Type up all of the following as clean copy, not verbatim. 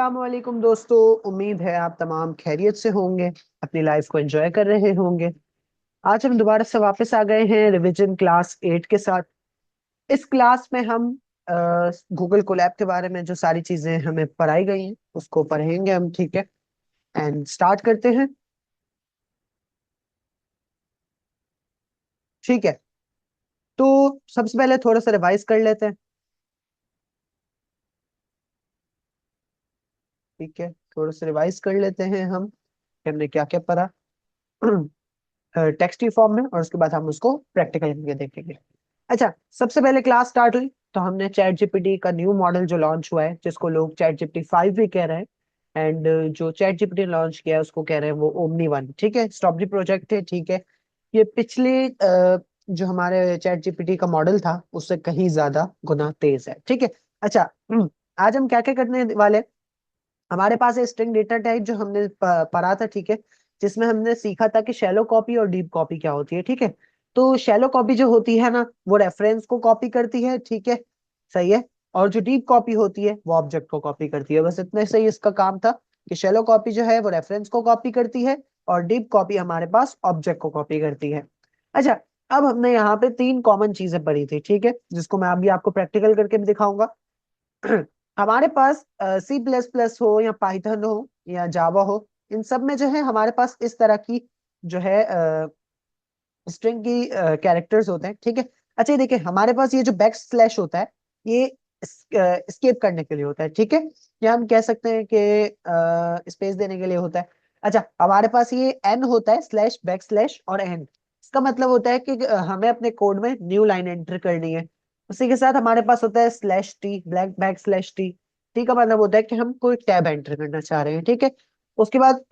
अस्सलाम वालेकुम दोस्तों। उम्मीद है आप तमाम खैरियत से होंगे, अपनी लाइफ को एंजॉय कर रहे होंगे। आज हम दोबारा से वापस आ गए हैं रिवीजन क्लास 8 के साथ। इस क्लास में हम गूगल कोलैब के बारे में जो सारी चीजें हमें पढ़ाई गई हैं उसको पढ़ेंगे हम, ठीक है। एंड स्टार्ट करते हैं, ठीक है। तो सबसे पहले थोड़ा सा रिवाइज कर लेते हैं, ठीक है। थोड़ा सा रिवाइज कर लेते हैं हम कि हमने क्या क्या पढ़ा टेक्स्ट फॉर्म में, और उसके बाद हम उसको प्रैक्टिकल करके देखेंगे। अच्छा, सबसे पहले क्लास स्टार्ट हुई तो हमने चैट जीपीटी का न्यू मॉडल जो लॉन्च हुआ है, जिसको लोग चैट जीपीटी 5 भी कह रहे हैं। एंड जो चैट जीपीटी लॉन्च किया है उसको कह रहे हैं वो ओमनी वन, ठीक है। स्ट्रॉबेरी प्रोजेक्ट है, ठीक है। ये पिछले जो हमारे चैट जीपीटी का मॉडल था उससे कहीं ज्यादा गुना तेज है, ठीक है। अच्छा, आज हम क्या क्या करने वाले हैं। हमारे पास है स्ट्रिंग डेटा टाइप जो हमने पढ़ा था, ठीक है। जिसमें हमने सीखा था कि शैलो कॉपी और डीप कॉपी क्या होती है, ठीक है। तो शैलो कॉपी जो होती है ना, वो रेफरेंस को कॉपी करती है, ठीक है, सही है। और जो डीप कॉपी होती है वो ऑब्जेक्ट को कॉपी करती है। बस इतने से ही इसका काम था कि शैलो कॉपी जो है वो रेफरेंस को कॉपी करती है, और डीप कॉपी हमारे पास ऑब्जेक्ट को कॉपी करती है। अच्छा, अब हमने यहाँ पे तीन कॉमन चीजें पढ़ी थी, ठीक है, जिसको मैं अभी आपको प्रैक्टिकल करके भी दिखाऊंगा। हमारे पास सी प्लस प्लस हो या पाइथन हो या जावा हो, इन सब में जो है हमारे पास इस तरह की जो है स्ट्रिंग की कैरेक्टर्स होते हैं, ठीक है। अच्छा, ये देखिए हमारे पास ये जो बैक स्लैश होता है, ये स्केप करने के लिए होता है, ठीक है। या हम कह सकते हैं कि स्पेस देने के लिए होता है। अच्छा, हमारे पास ये एन होता है, स्लैश बैक स्लैश और एन। इसका मतलब होता है कि हमें अपने कोड में न्यू लाइन एंटर करनी है। उसी के साथ हमारे पास होता है slash T, black back slash T. T का मतलब होता है कि हम कोई टैब एंटर करना चाह रहे हैं, ठीक है। उसके बाद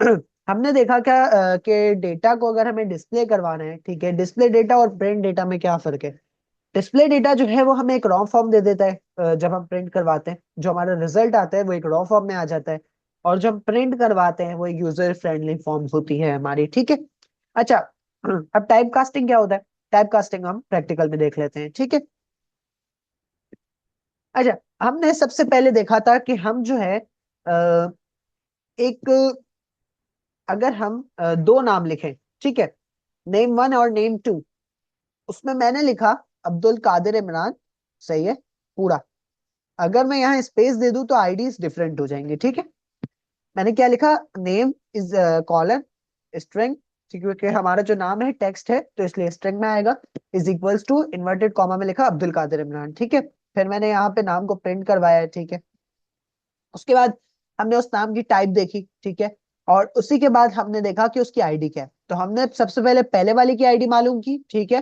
हमने देखा क्या कि डेटा को अगर हमें डिस्प्ले करवाना है, ठीक है, डिस्प्ले डेटा और प्रिंट डेटा में क्या फर्क है। डिस्प्ले डेटा जो है वो हमें एक रॉ फॉर्म दे देता है, जब हम प्रिंट करवाते हैं जो हमारा रिजल्ट आता है वो एक रॉ फॉर्म में आ जाता है। और जब हम प्रिंट करवाते हैं वो एक यूजर फ्रेंडली फॉर्म होती है हमारी, ठीक है। अच्छा, अब टाइप कास्टिंग क्या होता है, टाइप कास्टिंग हम प्रैक्टिकल में देख लेते हैं, ठीक है। अच्छा, हमने सबसे पहले देखा था कि हम जो है एक, अगर हम दो नाम लिखें, ठीक है, नेम वन और नेम टू, उसमें मैंने लिखा अब्दुल कादिर इमरान, सही है पूरा। अगर मैं यहाँ स्पेस दे दूं तो आईडीज डिफरेंट हो जाएंगे, ठीक है। मैंने क्या लिखा, नेम इज कॉलन स्ट्रिंग, ठीक है, क्योंकि हमारा जो नाम है टेक्स्ट है तो इसलिए स्ट्रिंग में आएगा। Is equals to inverted comma में लिखा अब्दुल कादिर इमरान, ठीक है। फिर मैंने यहाँ पे नाम को प्रिंट करवाया है, ठीक है। उसके बाद हमने उस नाम की टाइप देखी, ठीक है। और उसी के बाद हमने देखा कि उसकी आईडी क्या है, तो हमने सबसे पहले पहले वाले की आईडी मालूम की, ठीक है।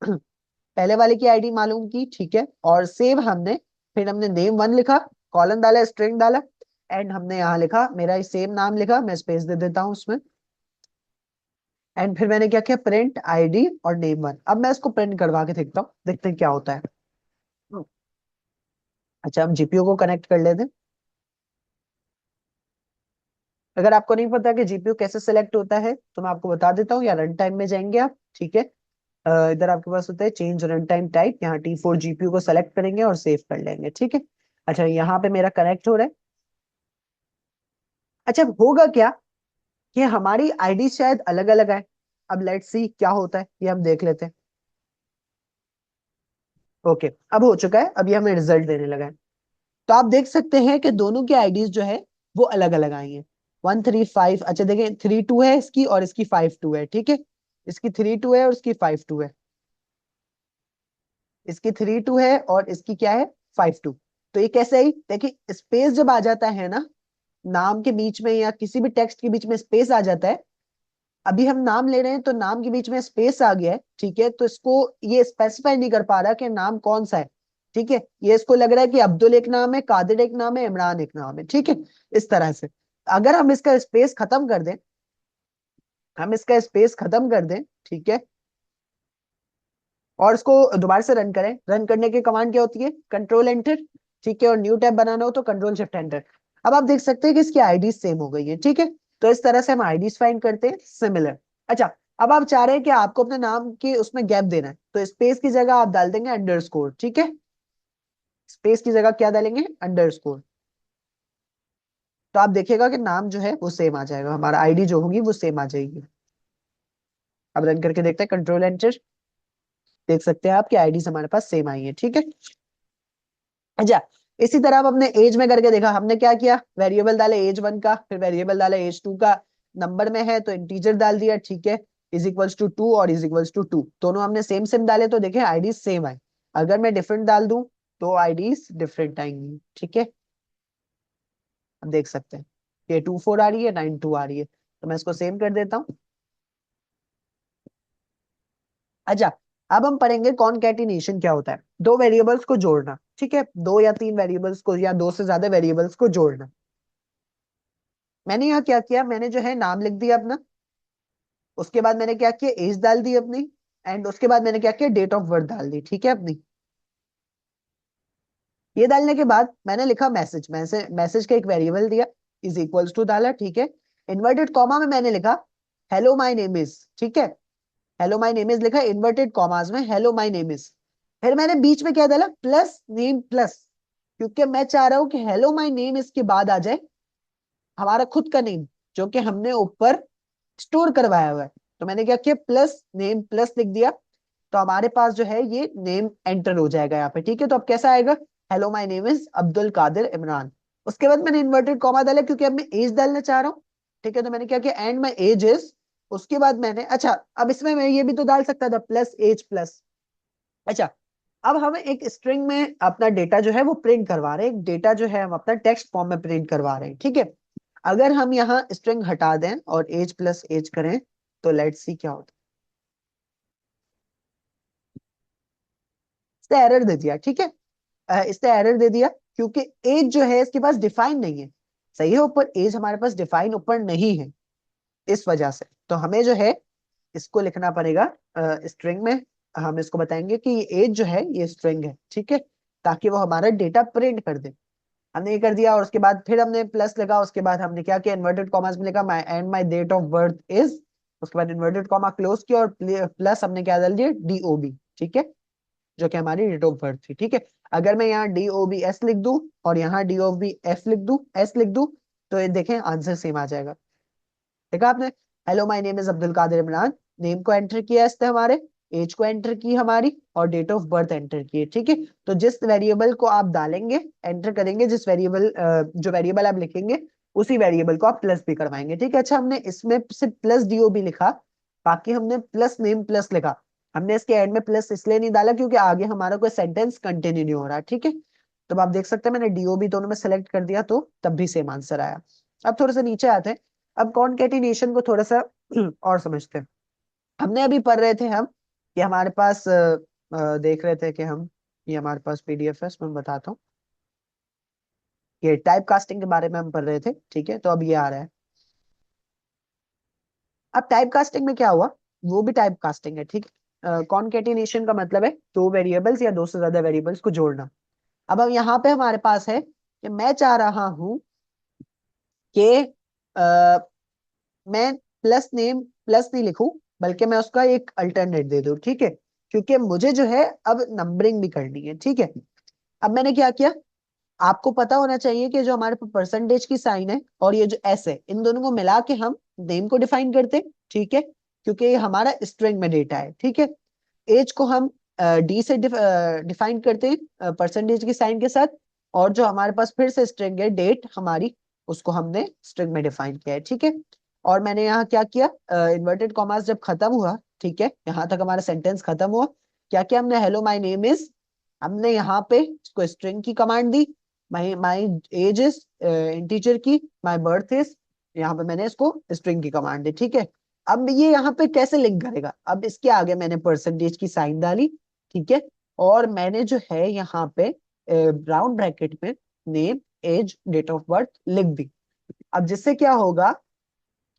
पहले वाले की आईडी मालूम की, ठीक है, और सेव हमने, फिर हमने नेम वन लिखा, कॉलन डाला, स्ट्रिंग डाला, एंड हमने यहाँ लिखा मेरा सेम नाम लिखा, मैं स्पेस दे देता हूँ उसमें। एंड फिर मैंने क्या किया, प्रिंट आईडी और नेम वन। अब मैं इसको प्रिंट करवा के देखता हूँ, देखते हैं क्या होता है। अच्छा, हम जीपीयू को कनेक्ट कर लेते हैं। अगर आपको नहीं पता कि जीपीयू कैसे सिलेक्ट होता है तो मैं आपको बता देता हूँ, या रन टाइम में जाएंगे आप, ठीक है। इधर आपके पास होता है चेंज रन टाइम टाइप, यहाँ T4 जीपीयू को सेलेक्ट करेंगे और सेव कर लेंगे, ठीक है। अच्छा, यहाँ पे मेरा कनेक्ट हो रहा है। अच्छा, होगा क्या कि हमारी आईडी शायद अलग अलग आए। अब लेट्स सी क्या होता है, ये हम देख लेते हैं। ओके, अब हो चुका है, अब ये हमें रिजल्ट देने लगा है। तो आप देख सकते हैं कि दोनों की आईडीज जो है वो अलग अलग आई हैं। 135, अच्छा देखें, 3 2 है इसकी और इसकी 5 2 है, ठीक है। इसकी 3 2 है और इसकी 5 2 है। इसकी 3 2 है और इसकी क्या है, 5 2। तो ये कैसे आई, देखिए स्पेस जब आ जाता है ना, नाम के बीच में या किसी भी टेक्स्ट के बीच में स्पेस आ जाता है। अभी हम नाम ले रहे हैं तो नाम के बीच में स्पेस आ गया है, ठीक है। तो इसको ये स्पेसिफाई नहीं कर पा रहा कि नाम कौन सा है, ठीक है। ये इसको लग रहा है कि अब्दुल एक नाम है, कादिर एक नाम है, इमरान एक नाम है, ठीक है। इस तरह से अगर हम इसका स्पेस खत्म कर दें, हम इसका स्पेस खत्म कर दें, ठीक है, और इसको दोबारा से रन करें, रन करने की कमांड क्या होती है, कंट्रोल एंटर, ठीक है। और न्यू टैब बनाना हो तो कंट्रोल शिफ्ट एंटर। अब आप देख सकते हैं कि इसकी आईडी सेम हो गई है, ठीक है। तो इस तरह से हम आईडीज फाइंड करते हैं सिमिलर। अच्छा, अब आप चाह रहे हैं कि आपको अपने नाम के उसमें गैप देना है, तो स्पेस की जगह आप डाल देंगे अंडरस्कोर, ठीक है। स्पेस की जगह क्या डालेंगे, अंडरस्कोर। तो आप देखिएगा कि नाम जो है वो सेम आ जाएगा, हमारा आईडी जो होगी वो सेम आ जाएगी। अब रन करके देखते हैं, कंट्रोल एंटर, देख सकते हैं आपकी आईडी हमारे पास सेम आई है, ठीक है। अच्छा, इसी तरह अब हमने एज में करके देखा, हमने क्या किया, वेरिएबल डाले एज 1 का, फिर वेरिएबल डाले एज 2 का, नंबर में है तो इंटीजर डाल दिया, ठीक है, इज इक्वल्स टू 2 और इज इक्वल्स टू 2, दोनों हमने सेम सेम डाले तो देखें आईडी सेम आए। अगर मैं डिफरेंट डाल दूं तो आईडी डिफरेंट आएंगी, ठीक है। अब देख सकते हैं ये 24 आ रही है, 92 आ रही है, तो मैं इसको सेम कर देता हूँ। अच्छा, अब हम पढ़ेंगे कॉनकैटिनेशन क्या होता है, दो वेरिएबल्स को जोड़ना, ठीक है, दो या तीन वेरिएबल्स को या दो से ज्यादा वेरिएबल्स को जोड़ना। मैंने यहाँ क्या किया, मैंने जो है नाम लिख दिया अपना, उसके बाद मैंने क्या किया, एज डाल दी अपनी, एंड उसके बाद मैंने क्या किया, डेट ऑफ बर्थ डाल दी, ठीक है अपनी। ये डालने के बाद मैंने लिखा मैसेज, मैसेज का एक वेरिएबल दिया, इज इक्वल्स टू डाला, ठीक है। इन्वर्टेड कॉमा में मैंने लिखा हेलो माय नेम इज, ठीक है, हेलो माय नेम इज लिखा इन्वर्टेड कॉमास में, हेलो माय नेम इज। फिर मैंने बीच में क्या डाला, प्लस नेम प्लस, क्योंकि मैं चाह रहा हूं कि हेलो माय नेम इज के बाद आ जाए हमारा खुद का नेम, जो कि हमने ऊपर स्टोर करवाया हुआ है। तो मैंने क्या किया, प्लस नेम प्लस लिख दिया, तो हमारे पास जो है ये नेम एंटर हो जाएगा यहाँ पे, ठीक है। तो अब कैसा आएगा, hello my name is Abdul Kadir Imran. उसके बाद मैंने इन्वर्टेड कॉमा डाला क्योंकि अब मैं एज डालना चाह रहा हूँ, ठीक है। तो मैंने क्या किया, एंड माय एज इज, उसके बाद मैंने, अच्छा अब इसमें मैं ये भी तो डाल सकता था, प्लस एज प्लस। अच्छा, अब हम एक स्ट्रिंग में अपना डेटा जो है वो प्रिंट करवा रहे हैं, डेटा जो है हम अपना टेक्स्ट फॉर्म में प्रिंट करवा रहे हैं, ठीक है। अगर हम यहाँ स्ट्रिंग हटा दें और एज प्लस एज करें तो लेट्स सी क्या होता है। इसने एरर दे दिया, ठीक है, इसने एरर दे दिया क्योंकि एज जो है इसके पास डिफाइन नहीं है, सही है, ऊपर एज हमारे पास डिफाइन ऊपर नहीं है, इस वजह से तो हमें जो है इसको लिखना पड़ेगा स्ट्रिंग में। हम इसको बताएंगे कि ये एज जो है ये स्ट्रिंग है, ठीक है, ताकि वो हमारा डेटा प्रिंट कर दे। हमने ये कर दिया और उसके बाद फिर हमने प्लस लगा, उसके बाद हमने क्या किया, इन्वर्टेड कॉमास में लिखा my and my date of birth is, उसके बाद इन्वर्टेड कॉमा क्लोज किया और प्लस हमने क्या डाल दिया, डीओबी, ठीक है, जो कि हमारी डेट ऑफ बर्थ थी, ठीक है। अगर मैं यहाँ डीओबी एस लिख दूं और यहाँ डीओबी एफ लिख दूं, एस लिख दूं, तो ये देखें आंसर सेम आ जाएगा। देखा आपने, hello my name is Abdul Kadir Imran, name को एंटर किया इसने हमारे, एज को एंटर की हमारी और डेट ऑफ बर्थ एंटर की है, ठीक है। तो जिस वेरिएबल को आप डालेंगे, एंटर करेंगे, जिस वेरिएबल जो वेरिएबल आप लिखेंगे उसी वेरिएबल को आप प्लस भी करवाएंगे, ठीक है। अच्छा, हमने इसमें सिर्फ प्लस डीओबी लिखा, बाकी हमने प्लस नेम प्लस लिखा, हमने इसके एंड में प्लस इसलिए नहीं डाला क्योंकि आगे हमारा कोई सेंटेंस कंटिन्यू नहीं हो रहा, ठीक है। तो अब आप देख सकते हैं मैंने डीओबी दोनों में सेलेक्ट कर दिया तो तब भी सेम आंसर आया। अब थोड़ा सा नीचे आते हैं, अब कॉनकैटिनेशन को थोड़ा सा और समझते हैं। हमने अभी पढ़ रहे थे हम कि हमारे पास देख रहे थे कि हम, ये हमारे पास पीडीएफ है, इसमें मैं बताता हूँ, ये टाइप कास्टिंग के बारे में हम पढ़ रहे थे, ठीक है। तो अब ये आ रहा है, अब टाइप कास्टिंग में क्या हुआ, वो भी टाइप कास्टिंग है, ठीक है। कॉनकैटिनेशन का मतलब है दो वेरिएबल्स या दो से ज्यादा वेरिएबल्स को जोड़ना। अब हम यहाँ पे हमारे पास है कि मैं चाह रहा हूं कि मैं प्लस नेम प्लस नहीं लिखूं, बल्कि मैं उसका एक अल्टरनेट दे दूं, ठीक है, क्योंकि मुझे जो है अब नंबरिंग भी करनी है, ठीक है। अब मैंने क्या किया, आपको पता होना चाहिए कि जो हमारे पास परसेंटेज की साइन है और ये जो एस है, इन दोनों को मिला के हम नेम को डिफाइन करते हैं, ठीक है, क्योंकि ये हमारा स्ट्रिंग में डेटा है, ठीक है। एज को हम डी से डिफाइन करते हैं परसेंटेज की साइन के साथ, और जो हमारे पास फिर से स्ट्रिंग है डेट हमारी, उसको हमने स्ट्रिंग में डिफाइन किया है, ठीक है। और मैंने यहाँ क्या किया, इन्वर्टेड कॉमास जब खत्म हुआ, ठीक है, यहाँ तक हमारा सेंटेंस खत्म हुआ, क्या किया हमने, हेलो माय नेम इज, हमने यहाँ पे इसको स्ट्रिंग की command the, my my age is integer की, माई बर्थ इज, यहाँ पे मैंने इसको स्ट्रिंग की कमांड दी, ठीक है। अब ये यहाँ पे कैसे लिंक करेगा, अब इसके आगे मैंने परसेंटेज की साइन डाली, ठीक है, और मैंने जो है यहाँ पे ब्राउन ब्रैकेट में name age date of birth लिख दी। अब जिससे क्या होगा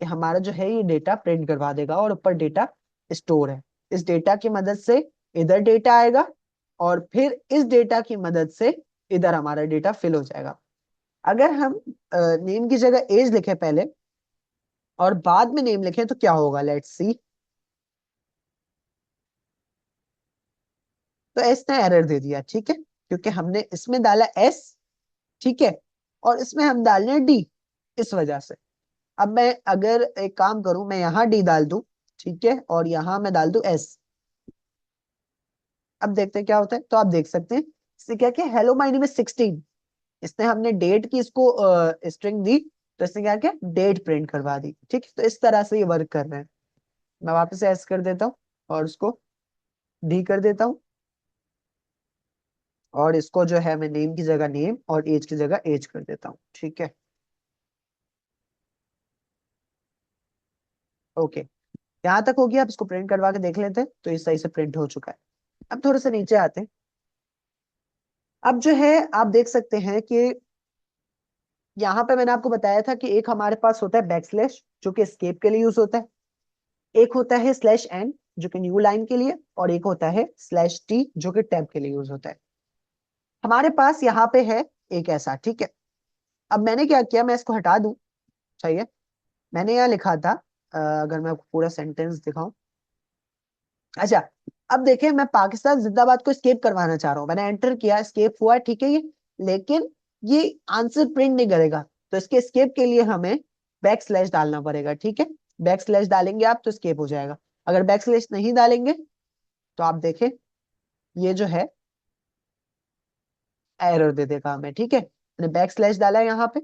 कि हमारा जो है ये डेटा प्रिंट करवा देगा और ऊपर डेटा स्टोर है, इस डेटा की मदद से इधर डेटा आएगा और फिर इस डेटा की मदद से इधर हमारा डेटा फिल हो जाएगा। अगर हम नेम की जगह एज लिखे पहले और बाद में नेम लिखें तो क्या होगा, लेट्स सी। तो एस ने एरर दे दिया, ठीक है, क्योंकि हमने इसमें डाला एस, ठीक है, और इसमें हम डाल रहे हैं डी, इस वजह से। अब मैं अगर एक काम करूं, मैं यहाँ डी डाल दूं, ठीक है, और यहाँ मैं डाल दूं एस। अब देखते हैं क्या होता है। तो आप देख सकते हैं इसने क्या किया, हेलो माय नेम इज 16, इसने हमने डेट की इसको स्ट्रिंग दी, तो इसने क्या किया, डेट प्रिंट करवा दी। ठीक है, तो इस तरह से ये वर्क कर रहे हैं। मैं वापस एस कर देता हूँ और उसको डी कर देता हूँ, और इसको जो है मैं नेम की जगह नेम और एज की जगह एज कर देता हूँ। ठीक है, ओके, यहाँ तक हो गया। अब इसको प्रिंट करवा के देख लेते हैं। तो ये सही से प्रिंट हो चुका है। अब थोड़े से नीचे आते हैं। अब जो है आप देख सकते हैं कि यहाँ पे मैंने आपको बताया था कि एक हमारे पास होता है बैक स्लैश, जो कि एस्केप के लिए यूज होता है। एक होता है स्लैश एन, जो कि न्यू लाइन के लिए, और एक होता है स्लैश टी, जो कि टैब के लिए यूज होता है। हमारे पास यहाँ पे है एक ऐसा, ठीक है। अब मैंने क्या किया, मैं इसको हटा दूं, चाहिए। मैंने यहाँ लिखा था, अगर मैं आपको पूरा सेंटेंस दिखाऊं। अच्छा, अब देखिए, मैं पाकिस्तान जिंदाबाद को स्केप करवाना चाह रहा हूँ। मैंने एंटर किया, स्केप हुआ, ठीक है ये, लेकिन ये आंसर प्रिंट नहीं करेगा। तो इसके स्केप के लिए हमें बैक स्लैश डालना पड़ेगा। ठीक है, बैक स्लैश डालेंगे आप तो स्केप हो जाएगा। अगर बैक स्लैश नहीं डालेंगे तो आप देखें, ये जो है एरर दे देगा हमें। ठीक है, मैंने बैक स्लैश डाला है यहाँ पे।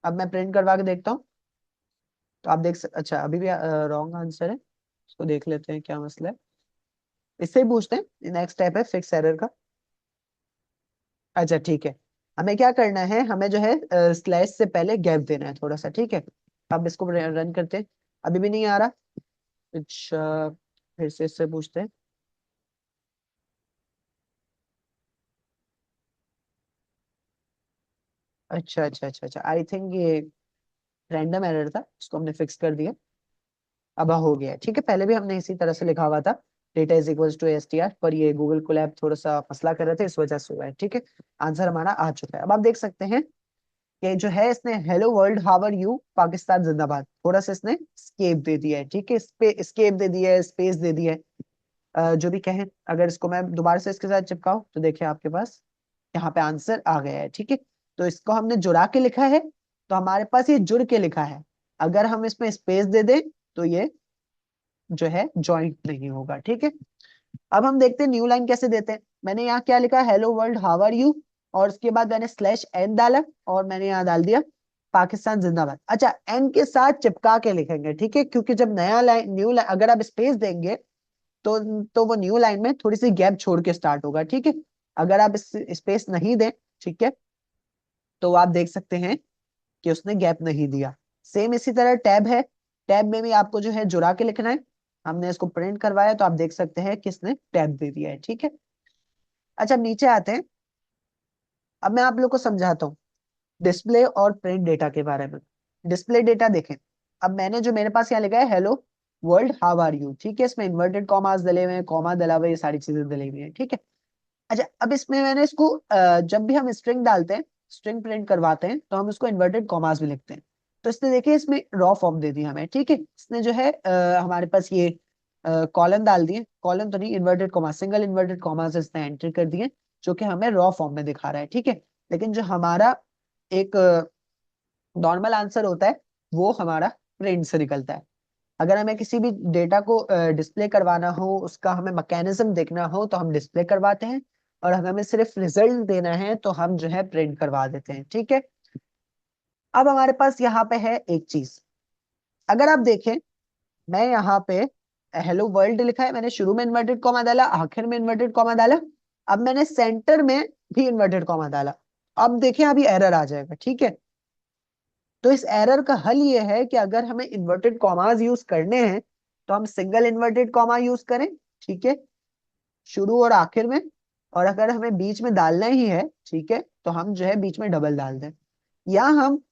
अब मैं प्रिंट करवा के देखता हूँ। तो आप अच्छा, अभी भी रॉन्ग आंसर है। इसको देख लेते हैं क्या मसला है। इससे ही पूछते हैं, नेक्स्ट स्टेप है फिक्स एरर का। अच्छा ठीक है, हमें क्या करना है, हमें जो है स्लैश से पहले गैप देना है थोड़ा सा। ठीक है, अब इसको रन करते हैं। अभी भी नहीं आ रहा। अच्छा, फिर से इससे पूछते हैं। अच्छा अच्छा अच्छा अच्छा, आई थिंक ये रैंडम एरर था, इसको हमने फिक्स कर दिया। अब हो गया है। ठीक है, पहले भी हमने इसी तरह से लिखा हुआ था, data is equals to STR, पर ये गूगल कोलैब थोड़ा सा मसला कर रहे थे, इस वजह से हुआ है। ठीक है, आंसर हमारा आ चुका है। अब आप देख सकते हैं कि जो है इसने hello world how are you Pakistan जिंदाबाद, थोड़ा सा इसने स्केप दे दिया है। ठीक है, स्केप दे दिया है, स्पेस दे दिया है, जो भी कहें। अगर इसको मैं दोबारा से इसके साथ चिपकाऊं तो देखिए आपके पास यहाँ पे आंसर आ गया है। ठीक है, तो इसको हमने जुड़ा के लिखा है, तो हमारे पास ये जुड़ के लिखा है। अगर हम इसमें स्पेस दे दें तो ये जो है ज्वाइंट नहीं होगा। ठीक है, अब हम देखते हैं न्यू लाइन कैसे देते हैं। मैंने यहाँ क्या लिखा, hello world how are you, और उसके बाद मैंने स्लैश एन डाला, और मैंने यहाँ डाल दिया पाकिस्तान जिंदाबाद। अच्छा, एन के साथ चिपका के लिखेंगे। ठीक है, क्योंकि जब नया लाइन, न्यू लाइन, अगर आप स्पेस देंगे तो वो न्यू लाइन में थोड़ी सी गैप छोड़ के स्टार्ट होगा। ठीक है, अगर आप स्पेस नहीं दें, ठीक है, तो आप देख सकते हैं कि उसने गैप नहीं दिया। सेम इसी तरह टैब है, टैब में भी आपको जो है जुड़ा के लिखना है। हमने इसको प्रिंट करवाया तो आप देख सकते हैं कि इसने टैब दे दिया है। ठीक है, अच्छा, अब नीचे आते हैं। अब मैं आप लोग को समझाता हूँ डिस्प्ले और प्रिंट डेटा के बारे में। डिस्प्ले डेटा देखें। अब मैंने जो मेरे पास यहाँ लिखा है, hello world how are you, ठीक है, इसमें इन्वर्टेड कॉमास डले हुए हैं, कॉमा डला हुआ है, ये सारी चीजें डली हुई है। ठीक है, अच्छा, अब इसमें मैंने इसको जब भी हम स्ट्रिंग डालते हैं, स्ट्रिंग प्रिंट करवाते हैं, तो हम इसको इन्वर्टेड कॉमास भी लिखते हैं। तो इसने देखिए इसमें रॉ फॉर्म दे दी हमें। ठीक है, इसने जो है हमारे पास ये कॉलन डाल दिए, कॉलन तो नहीं, inverted comma, single inverted commas इसने एंटर कर दिए, जो कि हमें रॉ फॉर्म में दिखा रहा है। ठीक है, लेकिन जो हमारा एक नॉर्मल आंसर होता है, वो हमारा प्रिंट से निकलता है। अगर हमें किसी भी डेटा को डिस्प्ले करवाना हो, उसका हमें मैकेनिज्म देखना हो, तो हम डिस्प्ले करवाते हैं, और अगर हमें सिर्फ रिजल्ट देना है तो हम जो है प्रिंट करवा देते हैं। ठीक है, अब हमारे पास यहाँ पे है एक चीज। अगर आप देखें, मैं यहाँ पे हेलो वर्ल्ड लिखा है, मैंने शुरू में इन्वर्टेड कॉमा डाला, आखिर में इन्वर्टेड कॉमा डाला, अब मैंने सेंटर में भी इन्वर्टेड कॉमा डाला। अब देखिए अभी एरर आ जाएगा। ठीक है, तो इस एरर का हल ये है कि अगर हमें इन्वर्टेड कॉमास यूज करने हैं, तो हम सिंगल इन्वर्टेड कॉमा यूज करें। ठीक है, शुरू और आखिर में, और अगर हमें बीच में डालना ही है, ठीक है, तो हम जो है बीच में डबल डाल दें, या हम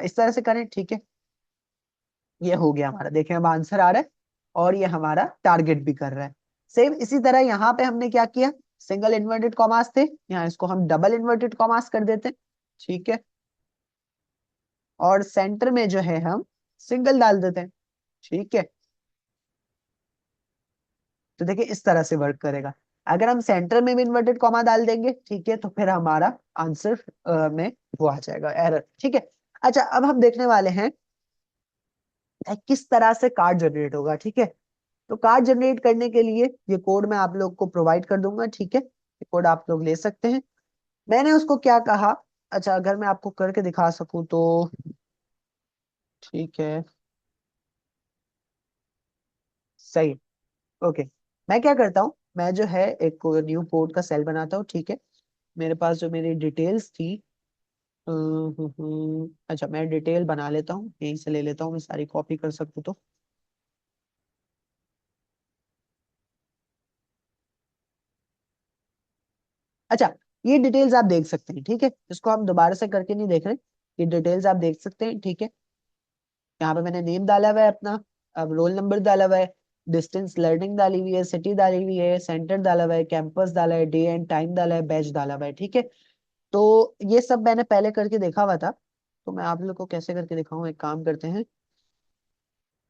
इस तरह से करें। ठीक है, ये हो गया हमारा, देखें अब आंसर आ रहा है, और ये हमारा टारगेट भी कर रहा है। सेम इसी तरह यहाँ पे हमने क्या किया, सिंगल इन्वर्टेड कॉमास थे, यहाँ इसको हम डबल इन्वर्टेड कॉमास कर देते हैं। ठीक है, और सेंटर में जो है हम सिंगल डाल देते हैं। ठीक है, तो देखिए इस तरह से वर्क करेगा। अगर हम सेंटर में भी इन्वर्टेड कॉमा डाल देंगे, ठीक है, तो फिर हमारा आंसर में वो आ जाएगा एरर, ठीक है। अच्छा, अब हम देखने वाले हैं किस तरह से कार्ड जनरेट होगा, ठीक है। तो कार्ड जनरेट करने के लिए ये कोड मैं आप लोग को प्रोवाइड कर दूंगा, ठीक है, ये कोड आप लोग ले सकते हैं। मैंने उसको क्या कहा, अच्छा अगर मैं आपको करके दिखा सकूं तो ठीक है, सही, ओके। मैं क्या करता हूँ, मैं जो है एक न्यू कोड का सेल बनाता हूँ, ठीक है। मेरे पास जो मेरी डिटेल्स थी, अच्छा मैं डिटेल बना लेता हूँ, यहीं से ले लेता हूँ, मैं सारी कॉपी कर सकूँ तो। अच्छा, ये डिटेल्स आप देख सकते हैं, ठीक है, इसको हम दोबारा से करके नहीं देख रहे, ये डिटेल्स आप देख सकते हैं, ठीक है। यहाँ पे मैंने नेम डाला हुआ है अपना, अब रोल नंबर डाला हुआ है, डिस्टेंस लर्निंग डाली हुई है, सिटी डाली हुई है, सेंटर डाला हुआ है, कैंपस डाला है, डे एंड टाइम डाला है, बैच डाला हुआ है, ठीक है। तो ये सब मैंने पहले करके देखा हुआ था, तो मैं आप लोग को कैसे करके दिखाऊं, एक काम करते हैं,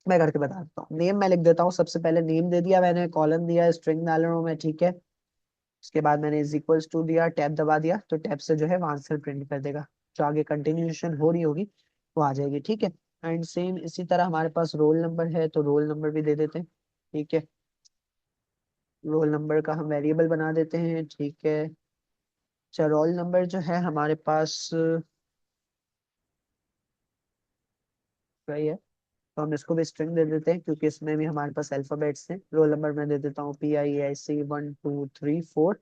मैं करके बता देता हूँ। नेम मैं लिख देता हूँ, सबसे पहले नेम दे दिया मैंने, कॉलन दिया, स्ट्रिंग डाल रहा हूँ मैं, ठीक है। उसके बाद मैंने इज इक्वल्स टू दिया, टैब दबा दिया, तो टैब से जो है वो आंसर प्रिंट कर देगा, जो आगे कंटिन्यूएशन हो रही होगी वो आ जाएगी, ठीक है। एंड सेम इसी तरह हमारे पास रोल नंबर है, तो रोल नंबर भी दे देते हैं, ठीक है। रोल नंबर का हम वेरिएबल बना देते हैं, ठीक है। अच्छा, रोल नंबर जो है हमारे पास वही है, तो हम इसको भी स्ट्रिंग दे देते हैं, क्योंकि इसमें भी हमारे पास अल्फाबेट्स हैं। रोल नंबर मैं दे देता हूँ PIAC 1 2 3 4,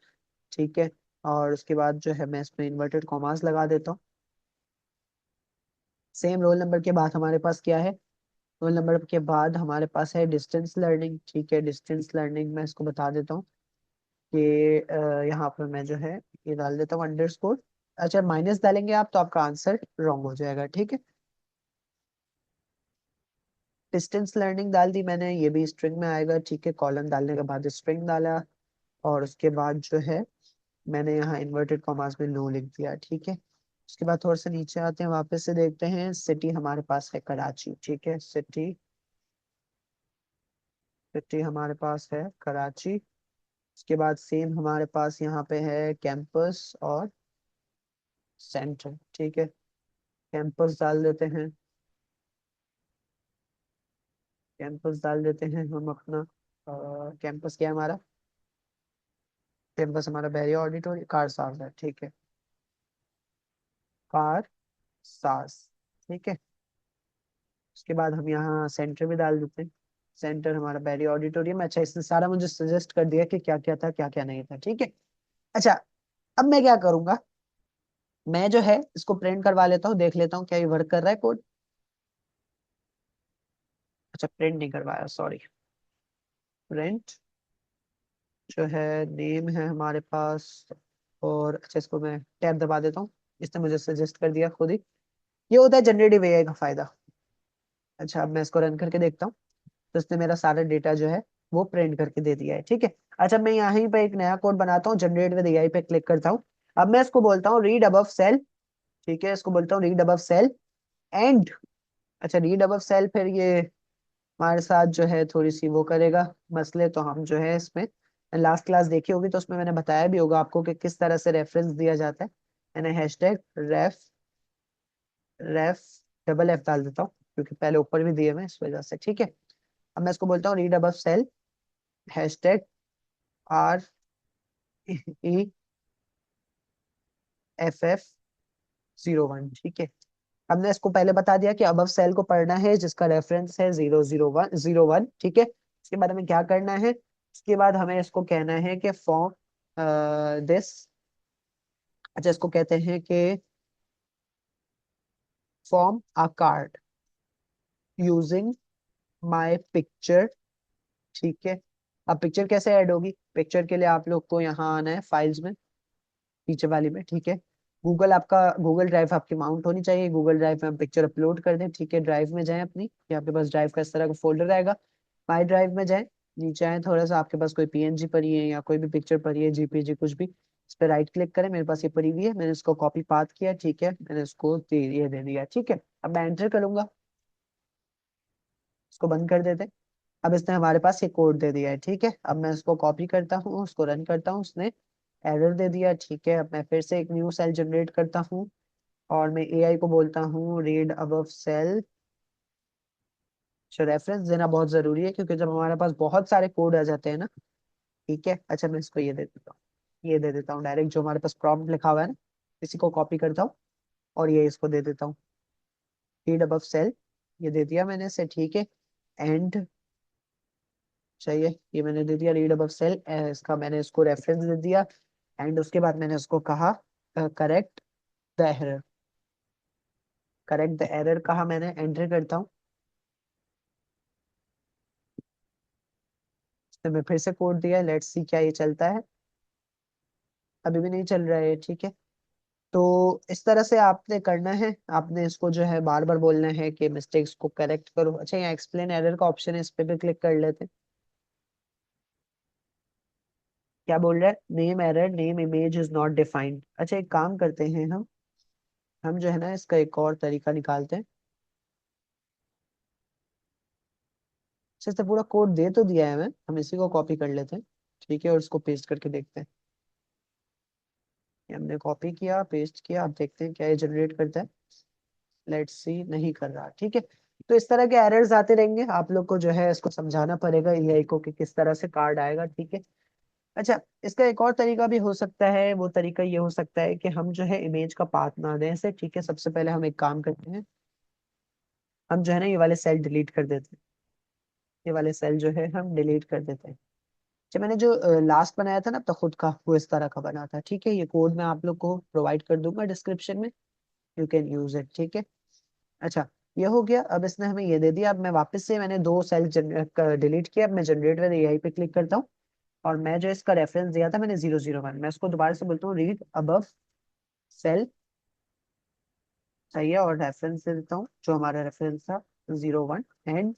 ठीक है। और उसके बाद जो है मैं इसमें इन्वर्टेड कॉमास लगा देता हूँ। सेम रोल नंबर के बाद हमारे पास क्या है, रोल नंबर के बाद हमारे पास है डिस्टेंस लर्निंग, ठीक है। डिस्टेंस लर्निंग मैं इसको बता देता हूँ कि यहाँ पर मैं जो है ये डाल देता हूँ अंडरस्कोर। अच्छा, माइनस डालेंगे आप तो आपका आंसर रॉन्ग हो जाएगा, ठीक है। डिस्टेंस लर्निंग डाल दी मैंने, ये भी स्ट्रिंग में आएगा, ठीक है। कॉलन डालने के बाद स्ट्रिंग डाला, और उसके बाद जो है मैंने यहाँ इन्वर्टेड कॉमास में नो लिख दिया, ठीक है। उसके बाद थोड़ा सा नीचे आते हैं, वापस से देखते हैं, सिटी हमारे पास है कराची, ठीक है। सिटी, सिटी हमारे पास है कराची। उसके बाद सेम हमारे पास यहाँ पे है कैंपस और सेंटर, ठीक है। कैंपस डाल देते हैं, कैंपस डाल देते हैं हम अपना, कैंपस क्या है हमारा, कैंपस हमारा बैरिया ऑडिटोरियम कार सास है, ठीक है। कार सास, ठीक है। उसके बाद हम यहाँ सेंटर भी डाल देते हैं, सेंटर हमारा बैरिया ऑडिटोरियम। अच्छा, इसने सारा मुझे सजेस्ट कर दिया कि क्या क्या था क्या क्या नहीं था, ठीक है। अच्छा, अब मैं क्या करूंगा, मैं जो है इसको प्रिंट करवा लेता हूँ, देख लेता हूँ क्या ये वर्क कर रहा है कोड। अच्छा, प्रिंट नहीं करवाया, सॉरी। प्रिंट जो है नेम है हमारे पास, और अच्छा इसको मैं टैब दबा देता हूँ, इसने मुझे सजेस्ट कर दिया खुद ही। ये होता है जनरेटिव एआई का फायदा। अच्छा, अब मैं इसको रन करके देखता हूँ, तो इसने मेरा सारा डेटा जो है वो प्रिंट करके दे दिया है, ठीक है। अच्छा, मैं यहाँ पे एक नया कोड बनाता हूँ, जनरेट विद एआई पे क्लिक करता हूँ। अब मैं इसको बोलता हूँ रीड अबव सेल, ठीक है, इसको बोलता हूँ रीड अबव सेल एंड, अच्छा रीड अबव सेल, फिर ये हमारे साथ जो है थोड़ी सी वो करेगा मसले, तो हम जो है इसमें लास्ट क्लास देखी होगी, तो उसमें मैंने बताया भी होगा आपको कि किस तरह से रेफरेंस दिया जाता है। मैंने हैशटैग रेफ डबल एफ डाल देता हूँ, क्योंकि पहले ऊपर भी दिए हुए हैं इस वजह से, ठीक है। अब मैं इसको बोलता हूँ read above cell hashtag REFF01, ठीक है। हमने इसको पहले बता दिया कि अबव सेल को पढ़ना है जिसका रेफरेंस है 001 ठीक है। इसके बाद हमें क्या करना है, इसके बाद हमें इसको कहना है कि फॉर्म दिस, अच्छा इसको कहते हैं कि form a card using my picture, ठीक है। अब पिक्चर कैसे ऐड होगी, पिक्चर के लिए आप लोग को यहाँ आना है फाइल्स में, पीछे वाली में, ठीक है। गूगल आपका, गूगल ड्राइव आपकी माउंट होनी चाहिए, गूगल ड्राइव में हम पिक्चर अपलोड कर दें, ठीक है। ड्राइव में जाएं अपनी, ये आपके पास ड्राइव का इस तरह का फोल्डर आएगा, माई ड्राइव में जाएं, नीचे आए थोड़ा सा, आपके पास कोई पीएनजी पड़ी है या कोई भी पिक्चर पड़ी है, जीपीजी कुछ भी, इस पर राइट क्लिक करें, मेरे पास ये पड़ी हुई है, मैंने इसको कॉपी पाथ किया, ठीक है, मैंने इसको ये दे दिया, ठीक है। अब मैं एंटर करूंगा, इसको बंद कर देते, अब इसने हमारे पास ये कोड दे दिया है, ठीक है। अब मैं इसको कॉपी करता हूँ, उसको रन करता हूँ, उसने एरर दे दिया, ठीक है। अब मैं फिर से एक न्यू सेल जनरेट करता हूँ और मैं एआई को बोलता हूँ रीड अबव सेल। रेफरेंस देना बहुत जरूरी है, क्योंकि जब हमारे पास बहुत सारे कोड आ जाते हैं ना, ठीक है। अच्छा, मैं इसको ये दे देता हूँ, ये दे देता हूँ डायरेक्ट, जो हमारे पास प्रॉम्प्ट लिखा हुआ है ना, इसी को कॉपी करता हूँ और ये इसको दे देता हूँ, रीड अबव सेल। ये दे दिया मैंने इसे, ठीक है। एंड चाहिए, ये मैंने दे दिया रीड अबव सेल, इसका मैंने इसको रेफरेंस दे दिया। एंड उसके बाद मैंने उसको कहा correct the error. Correct the error कहा मैंने, एंटर करता हूँ। तो मैं फिर से कोड दिया, लेट्स सी क्या ये चलता है। अभी भी नहीं चल रहा है, ठीक है। तो इस तरह से आपने करना है, आपने इसको जो है बार बार बोलना है कि मिस्टेक्स को करेक्ट करो। अच्छा, यहाँ एक्सप्लेन एरर का ऑप्शन है, इस पे भी क्लिक कर लेते हैं। क्या बोल रहा है, name error, name image is not defined. अच्छा, एक काम करते हैं हम जो है ना इसका एक और तरीका निकालते हैं। अच्छा, इससे पूरा कोड दे तो दिया है हमें, हम इसी को कॉपी कर लेते हैं, ठीक है, और इसको पेस्ट करके देखते हैं। ये हमने कॉपी किया, पेस्ट किया, अब देखते हैं क्या ये जनरेट करता है। लेट्स सी, नहीं कर रहा, ठीक है। तो इस तरह के एरर्स आते रहेंगे, आप लोग को जो है इसको समझाना पड़ेगा एआई को कि किस तरह से कार्ड आएगा, ठीक है। अच्छा, इसका एक और तरीका भी हो सकता है, वो तरीका ये हो सकता है कि हम जो है इमेज का पाथ ना दें ऐसे, ठीक है। सबसे पहले हम एक काम करते हैं, हम जो है ना ये वाले सेल डिलीट कर देते हैं। ये वाले सेल जो है हम डिलीट कर देते हैं। अच्छा, मैंने जो लास्ट बनाया था ना तो खुद का, वो इस तरह का बना था, ठीक है। ये कोड मैं आप लोग को प्रोवाइड कर दूंगा डिस्क्रिप्शन में, यू कैन यूज इट, ठीक है। अच्छा, ये हो गया। अब इसने हमें ये दे दिया। अब मैं वापस से, मैंने दो सेल डिलीट किया, अब मैं जनरेट विद एआई पे क्लिक करता हूँ और मैं जो इसका रेफरेंस दिया था मैंने 001, मैं इसको दोबारा से बोलता हूँ रीड अबव सेल, सही है, और रेफरेंस दे देता हूँ जो हमारा रेफरेंस था 01 एंड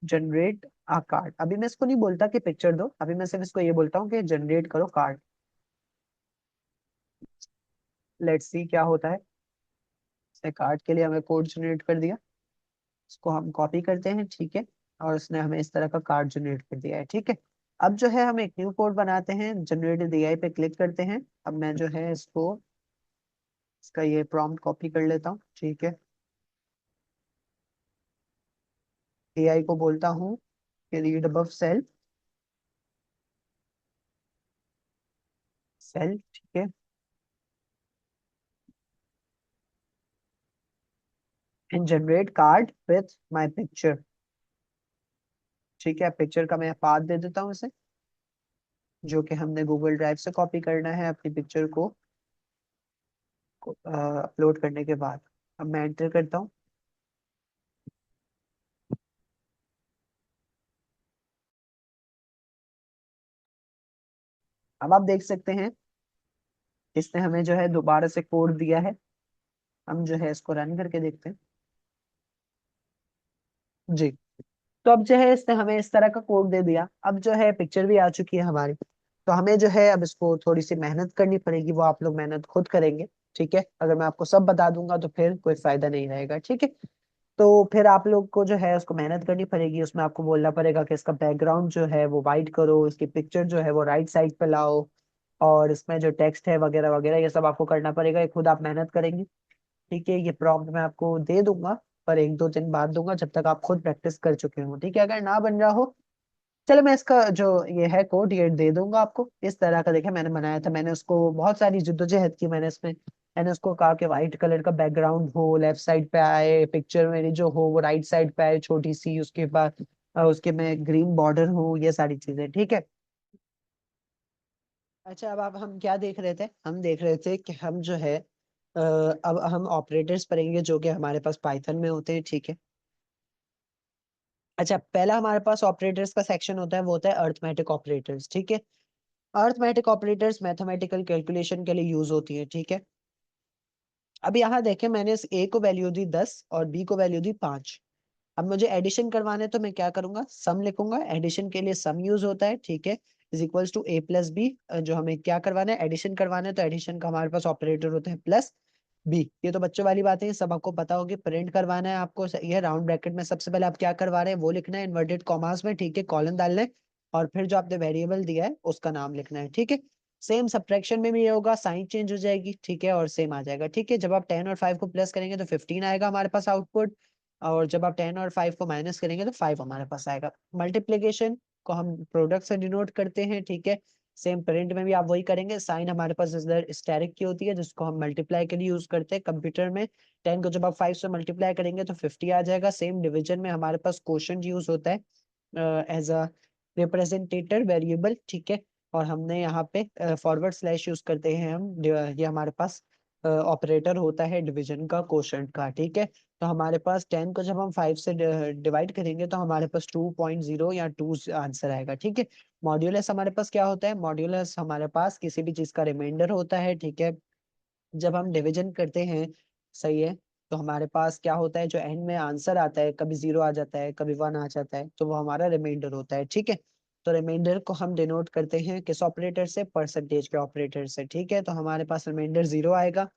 जनरेट आ कार्ड। अभी मैं इसको नहीं बोलता कि पिक्चर दो, अभी मैं सिर्फ इसको ये बोलता हूँ कि जनरेट करो कार्ड। लेट्स सी क्या होता है। इसने कार्ड के लिए हमें कोड जनरेट कर दिया, इसको हम कॉपी करते हैं, ठीक है। और उसने हमें इस तरह का कार्ड जनरेट कर दिया है, ठीक है। अब जो है हम एक न्यू कोड बनाते हैं, जनरेट एआई पे क्लिक करते हैं। अब मैं जो है इसको, इसका ये प्रॉम्प्ट कॉपी कर लेता हूँ, ठीक है। एआई को बोलता हूँ कि रीड अबव सेल, सेल, ठीक है, and generate card with my picture, ठीक है। पिक्चर का मैं पाथ दे देता हूँ इसे, जो कि हमने गूगल ड्राइव से कॉपी करना है अपनी पिक्चर को अपलोड करने के बाद। अब मैं एंटर करता हूँ। अब आप देख सकते हैं इसने हमें जो है दोबारा से कोड दिया है। हम जो है इसको रन करके देखते हैं। जी, तो अब जो है इसने हमें इस तरह का कोड दे दिया, अब जो है पिक्चर भी आ चुकी है हमारी। तो हमें जो है अब इसको थोड़ी सी मेहनत करनी पड़ेगी, वो आप लोग मेहनत खुद करेंगे, ठीक है। अगर मैं आपको सब बता दूंगा तो फिर कोई फायदा नहीं रहेगा, ठीक है। तो फिर आप लोग को जो है उसको मेहनत करनी पड़ेगी, उसमें आपको बोलना पड़ेगा कि इसका बैकग्राउंड जो है वो वाइट करो, इसकी पिक्चर जो है वो राइट साइड पे लाओ, और इसमें जो टेक्स्ट है वगैरह वगैरह ये सब आपको करना पड़ेगा, ये खुद आप मेहनत करेंगे, ठीक है। ये प्रॉम्प्ट मैं आपको दे दूंगा, पर एक दो दिन बाद दूंगा, जब तक आप खुद प्रैक्टिस कर चुके हो, ठीक है। अगर ना बन रहा हो, चलो मैं इसका जो ये है कोड ये दे दूंगा आपको। इस तरह का देखिए मैंने बनाया था, मैंने उसको बहुत सारी जद्दोजहद की, मैंने इसमें, मैंने उसको कहा कि व्हाइट कलर का बैकग्राउंड हो, लेफ्ट साइड पे आए, पिक्चर मेरी जो हो वो राइट साइड पे आए छोटी सी, उसके बाद उसके में ग्रीन बॉर्डर हो, ये सारी चीजें, ठीक है। अच्छा, अब हम क्या देख रहे थे, हम देख रहे थे कि हम जो है अब हम ऑपरेटर्स पढ़ेंगे जो कि हमारे पास पाइथन में होते हैं, ठीक है। अच्छा, पहला हमारे पास ऑपरेटर्स का सेक्शन होता है, वो होता है अर्थमेटिक ऑपरेटर्स, ठीक है। अर्थमेटिक ऑपरेटर्स मैथमेटिकल कैलकुलेशन के लिए यूज होती है, ठीक है। अब यहाँ देखें, मैंने इस ए को वैल्यू दी 10 और बी को वैल्यू दी 5। अब मुझे एडिशन करवाना है तो मैं क्या करूंगा, सम लिखूंगा, एडिशन के लिए सम यूज होता है, ठीक है। Is equals to A plus B, जो हमें क्या करवाना है, एडिशन करवाना है, तो एडिशन का हमारे पास ऑपरेटर होता है प्लस। बी, ये तो बच्चों वाली बात है, ये सब आपको पता होगी। प्रिंट करवाना है आपको, ये राउंड ब्रैकेट में सबसे पहले आप क्या करवा रहे हैं वो लिखना है इन्वर्टेड कॉमास में, ठीक है, कॉलन डालना है, और फिर जो आपने वेरिएबल दिया है उसका नाम लिखना है, ठीक है। सेम सब्ट्रैक्शन में भी ये होगा, साइन चेंज हो जाएगी, ठीक है, और सेम आ जाएगा, ठीक है। जब आप 10 और 5 को प्लस करेंगे तो 15 आएगा हमारे पास आउटपुट, और जब आप 10 और 5 को माइनस करेंगे तो 5 हमारे पास आएगा। मल्टीप्लीकेशन को हम प्रोडक्ट से डिनोट करते हैं, ठीक है। सेम प्रिंट में भी आप वही करेंगे, साइन हमारे पास इधर स्टेरिक की होती है जिसको हम मल्टीप्लाई के लिए यूज करते हैं कंप्यूटर में। 10 को जब आप 5 से मल्टीप्लाई करेंगे तो 50 आ जाएगा। सेम डिवीजन में हमारे पास क्वोशंट यूज होता है एज अ रिप्रेजेंटेटर वेरिएबल, ठीक है। और हमने यहाँ पे फॉरवर्ड स्लैश यूज करते हैं हम, ये हमारे पास ऑपरेटर होता है डिवीजन का, क्वोशंट का, ठीक है। तो हमारे पास 10 को जब हम 5 से डिवाइड करेंगे तो हमारे पास 2.0 या 2 आंसर आएगा, ठीक है। मॉड्यूलस हमारे पास क्या होता है, मॉड्यूलस हमारे पास किसी भी चीज का रिमाइंडर होता है, ठीक है। जब हम डिवीजन करते हैं, सही है, तो हमारे पास क्या होता है, जो एंड में आंसर आता है, कभी 0 आ जाता है, कभी 1 आ जाता है, तो वो हमारा रिमाइंडर होता है, ठीक है। तो रिमाइंडर को हम डिनोट करते हैं किस ऑपरेटर से, परसेंटेज के ऑपरेटर से, ठीक है। तो हमारे पास रिमाइंडर 0 आएगा।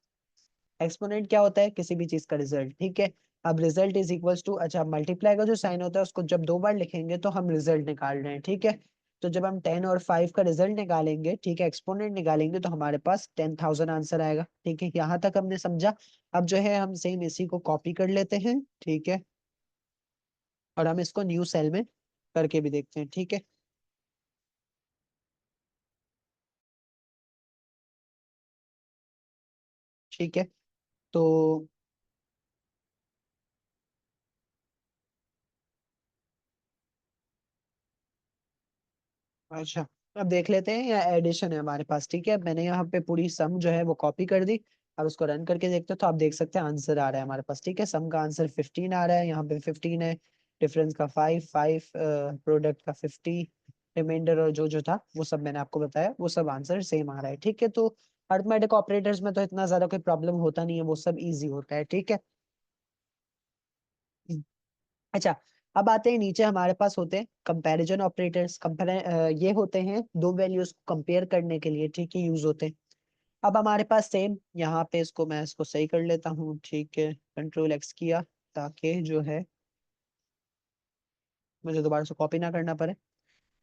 एक्सपोनेंट क्या होता है, किसी भी चीज का रिजल्ट, ठीक है। अब रिजल्ट इज इक्वल्स टू, अच्छा, मल्टीप्लाई का जो साइन होता है उसको जब 2 बार लिखेंगे तो हम रिजल्ट निकाल रहे हैं, ठीक है। तो जब हम 10 और 5 का रिजल्ट निकालेंगे, ठीक है, एक्सपोनेंट निकालेंगे, तो हमारे पास 10,000 आंसर आएगा, ठीक है। यहाँ तक हमने समझा। अब जो है हम सेम इसी को कॉपी कर लेते हैं, ठीक है, और हम इसको न्यू सेल में करके भी देखते हैं, ठीक है। ठीक है, तो अच्छा, अब देख लेते हैं, या एडिशन है हमारे पास, ठीक है। मैंने यहाँ पे पूरी सम जो है वो कॉपी कर दी। अब उसको रन करके देखते हो तो आप देख सकते हैं आंसर आ रहा है हमारे पास, ठीक है। सम का आंसर 15 आ रहा है, यहाँ पे 15 है, डिफरेंस का 5, 5 प्रोडक्ट का 50, रिमाइंडर और जो जो था वो सब मैंने आपको बताया, वो सब आंसर सेम आ रहा है, ठीक है। तो अरिथमेटिक ऑपरेटर्स में तो इतना ज्यादा कोई प्रॉब्लम होता नहीं है, वो सब इजी होता है, ठीक है। अच्छा, अब आते हैं नीचे, हमारे पास होते हैं कंपैरिजन ऑपरेटर्स। ये होते हैं दो वैल्यूज को कंपेयर करने के लिए, ठीक है, यूज होते हैं। अब हमारे पास सेम यहाँ पे, इसको मैं इसको सही कर लेता हूँ, ठीक है, कंट्रोल एक्स किया ताकि जो है मुझे दोबारा से कॉपी ना करना पड़े।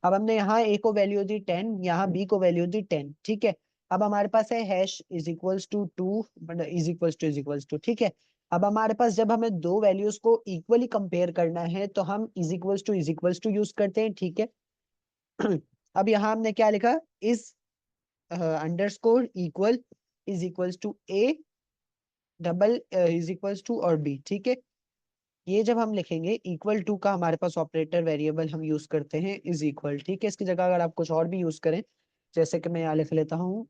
अब हमने यहाँ ए को वैल्यू दी 10, यहाँ बी को वैल्यू दी 10, ठीक है। अब हमारे पास है hash is equals to 2, is equals to, ठीक है। अब हमारे पास जब हमें दो वैल्यूज को इक्वली कंपेयर करना है तो हम इज इक्वल्स टू यूज करते हैं, ठीक है। अब यहाँ हमने क्या लिखा, is underscore equal is equals to A double is equals to और बी, ठीक है। ये जब हम लिखेंगे इक्वल टू का हमारे पास ऑपरेटर वेरिएबल हम यूज करते हैं इज इक्वल, ठीक है। इसकी जगह अगर आप कुछ और भी यूज करें, जैसे कि मैं यहाँ लिख लेता हूँ,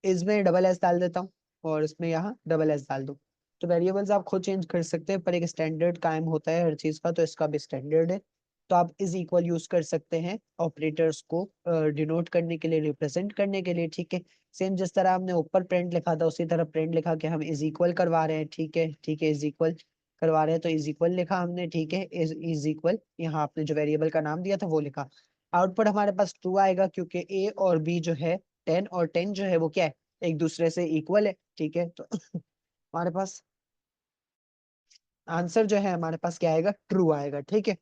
इसमें डबल एस डाल देता हूँ, और इसमें यहाँ डबल एस डाल दूँ। तो वेरिएबल्स आप खुद चेंज कर सकते हैं, पर एक स्टैंडर्ड कायम होता है हर चीज का, तो इसका भी स्टैंडर्ड है। तो आप इज इक्वल यूज कर सकते हैं ऑपरेटर्स को डिनोट करने के लिए, रिप्रेजेंट करने के लिए, ठीक है। सेम जिस तरह हमने ऊपर प्रिंट लिखा था उसी तरह प्रिंट लिखा कि हम इज इक्वल करवा रहे हैं, ठीक है, ठीक है, इज इक्वल करवा रहे हैं, तो इज इक्वल लिखा हमने, ठीक है, इज इक्वल, यहाँ आपने जो वेरिएबल का नाम दिया था वो लिखा। आउटपुट हमारे पास ट्रू आएगा क्योंकि ए और बी जो है, 10 और 10 जो है वो क्या है, एक दूसरे से इक्वल है, ठीक है। तो हमारे पास आंसर जो है हमारे पास क्या आएगा, ट्रू आएगा, ठीक है।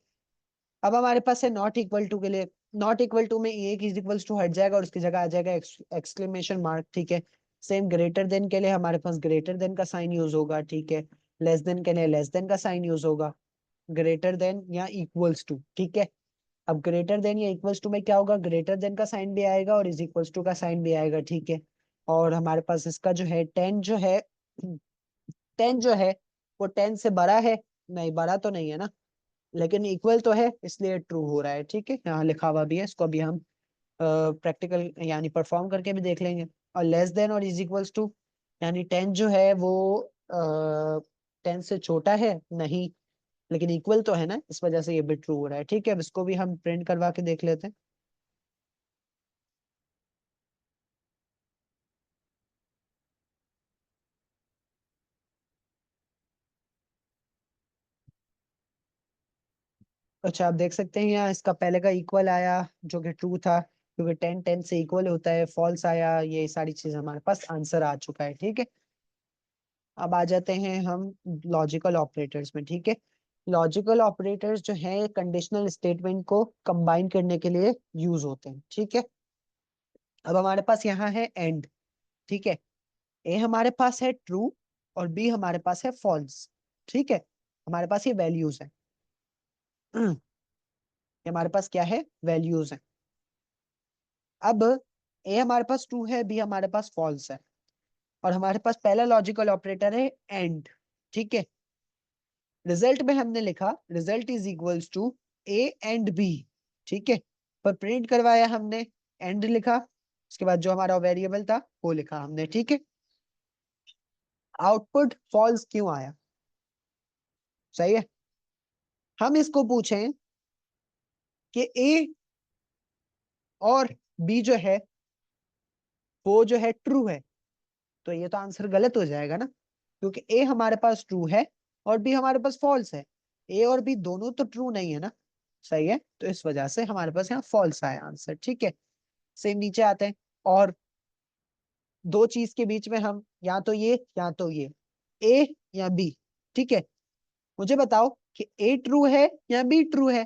अब हमारे पास है नॉट इक्वल टू के लिए, नॉट इक्वल टू में एक इज इक्वल्स टू हट जाएगा और उसकी जगह आ जाएगा एक्सक्लेमेशन मार्क, ठीक है। सेम ग्रेटर देन के लिए हमारे पास ग्रेटर देन का साइन यूज होगा, ठीक है। लेस देन के लिए लेस देन का साइन यूज होगा, ग्रेटर देन या इक्वल्स टू, ठीक है। अब ग्रेटर देन या इक्वल्स टू में क्या होगा, ग्रेटर देन का साइन भी आएगा और इज इक्वल्स टू का साइन भी आएगा, ठीक है। और हमारे पास इसका जो है 10 जो है, 10 जो है वो 10 से बड़ा है, नहीं बड़ा तो नहीं है ना, लेकिन इक्वल तो है, इसलिए ट्रू हो रहा है, ठीक है। यहाँ लिखा हुआ भी है, इसको अभी हम प्रैक्टिकल यानी परफॉर्म करके भी देख लेंगे। और लेस देन और इज इक्वल्स टू, यानी 10 जो है वो 10 से छोटा है नहीं, लेकिन इक्वल तो है ना, इस वजह से ये भी ट्रू हो रहा है, ठीक है। अब इसको भी हम प्रिंट करवा के देख लेते हैं। अच्छा, आप देख सकते हैं यहाँ इसका पहले का इक्वल आया जो कि ट्रू था, क्योंकि 10 10 से इक्वल होता है, फॉल्स आया, ये सारी चीज हमारे पास आंसर आ चुका है। ठीक है, अब आ जाते हैं हम लॉजिकल ऑपरेटर्स में। ठीक है, लॉजिकल ऑपरेटर्स जो है कंडीशनल स्टेटमेंट को कंबाइन करने के लिए यूज होते हैं। ठीक है, अब हमारे पास यहाँ है एंड। ठीक है, ए हमारे पास है ट्रू और बी हमारे पास है फॉल्स। ठीक है, हमारे पास ये वैल्यूज है। ये हमारे पास क्या है, वैल्यूज है। अब ए हमारे पास ट्रू है, बी हमारे पास फॉल्स है, और हमारे पास पहला लॉजिकल ऑपरेटर है एंड। ठीक है, रिजल्ट में हमने लिखा result is equals to A and B. ठीक है, पर प्रिंट करवाया हमने एंड लिखा, उसके बाद जो हमारा वेरिएबल था वो लिखा हमने। ठीक है, आउटपुट फॉल्स क्यों आया? सही है, हम इसको पूछें कि ए और बी जो है वो जो है ट्रू है, तो ये तो आंसर गलत हो जाएगा ना, क्योंकि ए हमारे पास ट्रू है और बी हमारे पास फॉल्स है। ए और बी दोनों तो ट्रू नहीं है ना। सही है, तो इस वजह से हमारे पास यहाँ फॉल्स आया आंसर। ठीक है, सेम नीचे आते हैं, और दो चीज के बीच में हम या तो ये या तो ये, ए या बी। ठीक है, मुझे बताओ कि ए ट्रू है या बी ट्रू है।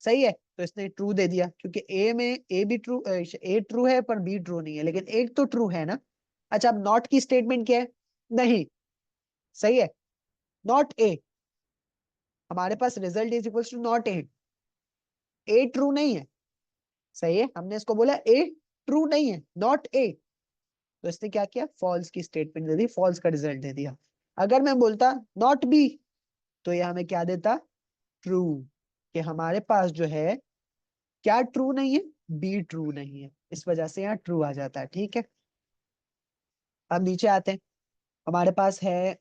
सही है, तो इसने ट्रू दे दिया, क्योंकि ए में ए भी ट्रू, ए ट्रू है पर बी ट्रू नहीं है, लेकिन एक तो ट्रू है ना। अच्छा, अब नॉट की स्टेटमेंट क्या है? नहीं। सही है, नॉट ए, हमारे पास result is equal to not A, A true नहीं है। सही है, हमने इसको बोला ए ट्रू नहीं है, नॉट ए, तो इसने क्या किया, फॉल्स की स्टेटमेंट दे दी, फॉल्स का रिजल्ट दे दिया। अगर मैं बोलता नॉट बी, तो ये हमें क्या देता, ट्रू, कि हमारे पास जो है क्या ट्रू नहीं है, बी ट्रू नहीं है, इस वजह से यहाँ ट्रू आ जाता है। ठीक है, अब नीचे आते हैं, हमारे पास है